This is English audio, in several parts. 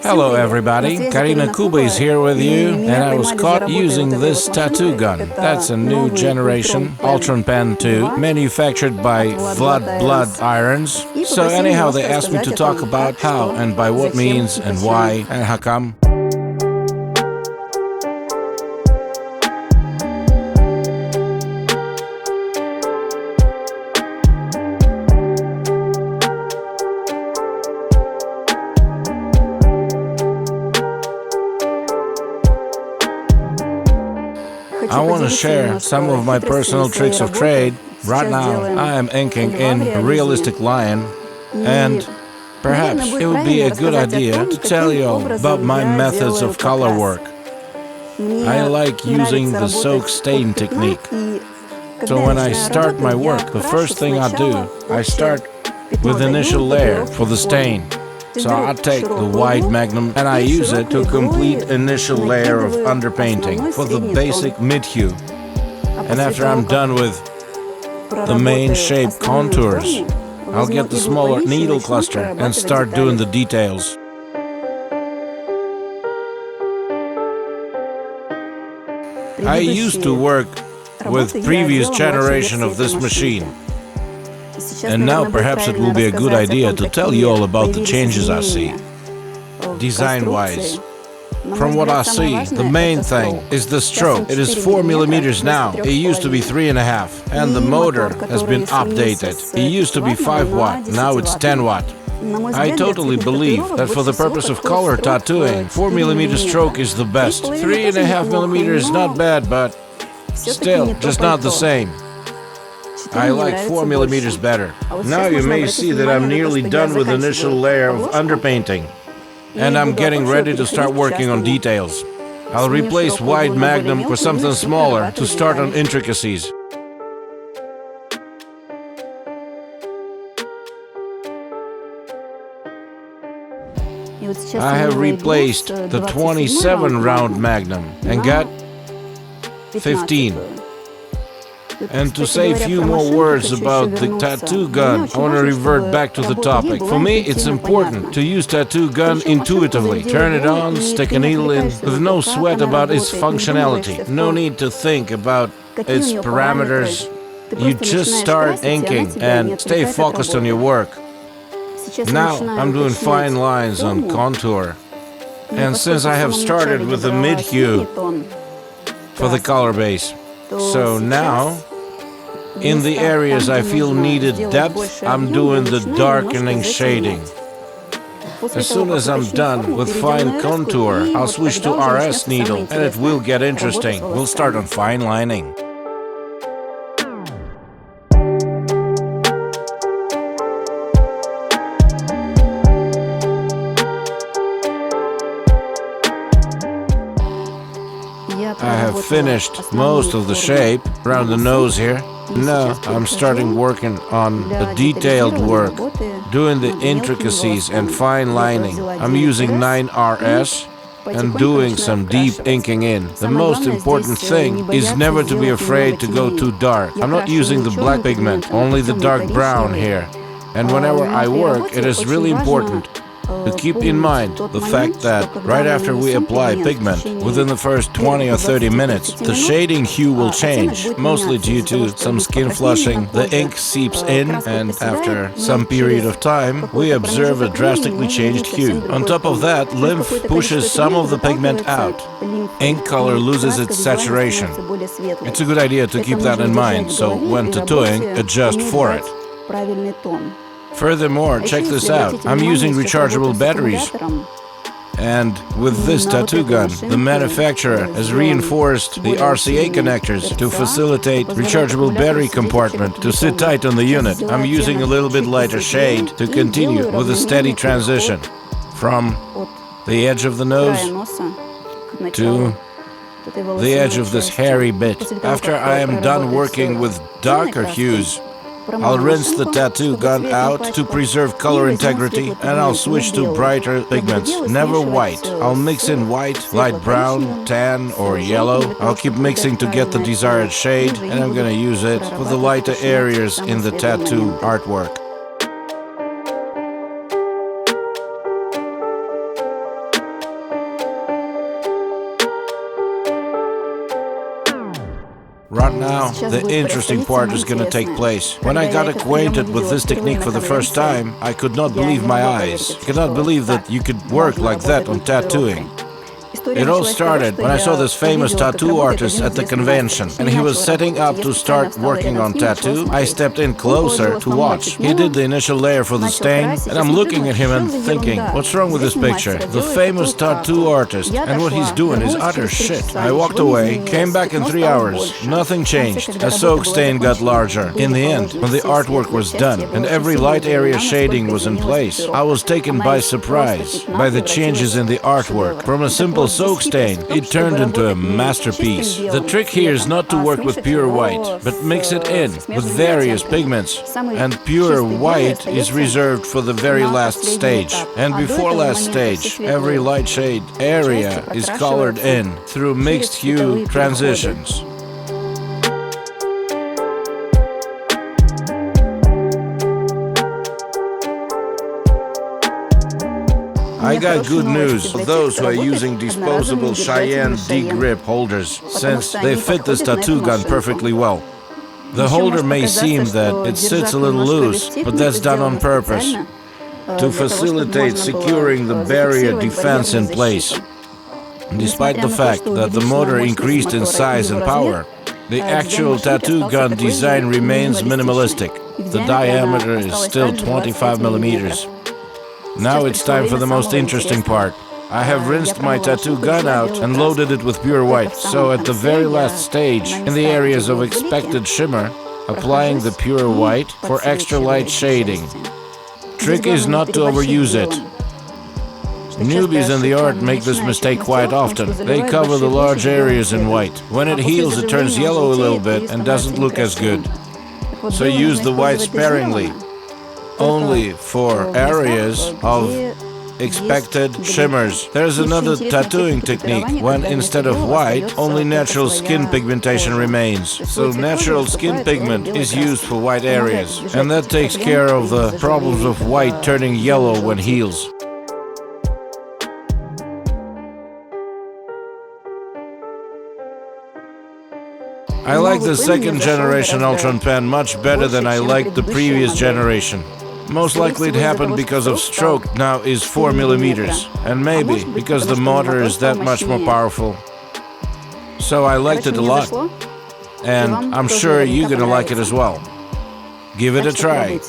Hello everybody, Karina Cuba is here with you, and I was caught using this tattoo gun. That's a new generation Ultron Pen 2, manufactured by Blood Irons. So anyhow, they asked me to talk about how and by what means and why and how come. I want to share some of my personal tricks of trade. Right now, I am inking in a realistic lion, and perhaps it would be a good idea to tell you all about my methods of color work. I like using the soak stain technique. So when I start my work, the first thing I do, I start with the initial layer for the stain. So I take the white magnum and I use it to complete initial layer of underpainting for the basic mid-hue. And after I'm done with the main shape contours, I'll get the smaller needle cluster and start doing the details. I used to work with previous generation of this machine. And now perhaps it will be a good idea to tell you all about the changes I see, design-wise. From what I see, the main thing is the stroke. It is 4 millimeters now. It used to be 3.5, and the motor has been updated. It used to be 5 watt, now it's 10 watt. I totally believe that for the purpose of color tattooing, 4 millimeter stroke is the best. 3.5 millimeters is not bad, but still, just not the same. I like 4 millimeters better. Now you may see that I'm nearly done with the initial layer of underpainting, and I'm getting ready to start working on details. I'll replace wide magnum for something smaller to start on intricacies. I have replaced the 27 round magnum and got 15. And to say a few more words about the tattoo gun, I want to revert back to the topic. For me, it's important to use tattoo gun intuitively. Turn it on, stick a needle in, with no sweat about its functionality. No need to think about its parameters. You just start inking and stay focused on your work. Now I'm doing fine lines on contour. And since I have started with the mid-hue for the color base, so now, in the areas I feel needed depth, I'm doing the darkening shading. As soon as I'm done with fine contour, I'll switch to RS needle, and it will get interesting. We'll start on fine lining. I have finished most of the shape around the nose here. Now I'm starting working on the detailed work, doing the intricacies and fine lining. I'm using 9RS and doing some deep inking in. The most important thing is never to be afraid to go too dark. I'm not using the black pigment, only the dark brown here. And whenever I work, it is really important to keep in mind the fact that right after we apply pigment, within the first 20 or 30 minutes, the shading hue will change, mostly due to some skin flushing. The ink seeps in, and after some period of time, we observe a drastically changed hue. On top of that, lymph pushes some of the pigment out. Ink color loses its saturation. It's a good idea to keep that in mind, so when tattooing, adjust for it. Furthermore, check this out, I'm using rechargeable batteries. And with this tattoo gun, the manufacturer has reinforced the RCA connectors to facilitate rechargeable battery compartment to sit tight on the unit. I'm using a little bit lighter shade to continue with a steady transition from the edge of the nose to the edge of this hairy bit. After I am done working with darker hues, I'll rinse the tattoo gun out to preserve color integrity, and I'll switch to brighter pigments, never white. I'll mix in white, light brown, tan or yellow. I'll keep mixing to get the desired shade, and I'm gonna use it for the lighter areas in the tattoo artwork. Right now, the interesting part is gonna take place. When I got acquainted with this technique for the first time, I could not believe my eyes. I could not believe that you could work like that on tattooing. It all started when I saw this famous tattoo artist at the convention, and he was setting up to start working on tattoo. I stepped in closer to watch. He did the initial layer for the stain, and I'm looking at him and thinking, what's wrong with this picture? The famous tattoo artist, and what he's doing is utter shit. I walked away, came back in 3 hours. Nothing changed. A soak stain got larger. In the end, when the artwork was done, and every light area shading was in place, I was taken by surprise by the changes in the artwork. From a simple soak stain, it turned into a masterpiece. The trick here is not to work with pure white, but mix it in with various pigments. And pure white is reserved for the very last stage. And before last stage, every light shade area is colored in through mixed hue transitions. I got good news for those who are using disposable Cheyenne D-grip holders, since they fit this tattoo gun perfectly well. The holder may seem that it sits a little loose, but that's done on purpose to facilitate securing the barrier defense in place. Despite the fact that the motor increased in size and power, the actual tattoo gun design remains minimalistic. The diameter is still 25 millimeters. Now it's time for the most interesting part. I have rinsed my tattoo gun out and loaded it with pure white, so at the very last stage, in the areas of expected shimmer, applying the pure white for extra light shading. Trick is not to overuse it. Newbies in the art make this mistake quite often. They cover the large areas in white. When it heals, it turns yellow a little bit and doesn't look as good. So use the white sparingly. Only for areas of expected shimmers. There's another tattooing technique when instead of white, only natural skin pigmentation remains. So natural skin pigment is used for white areas, and that takes care of the problems of white turning yellow when heals. I like the second generation Ultron pen much better than I liked the previous generation. Most likely it happened because of stroke now is 4 millimeters, and maybe because the motor is that much more powerful. So I liked it a lot, and I'm sure you're gonna like it as well. Give it a try.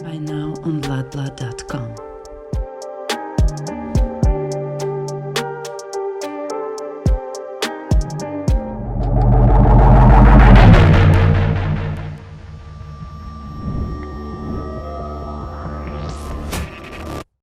Buy now on vladblad.com.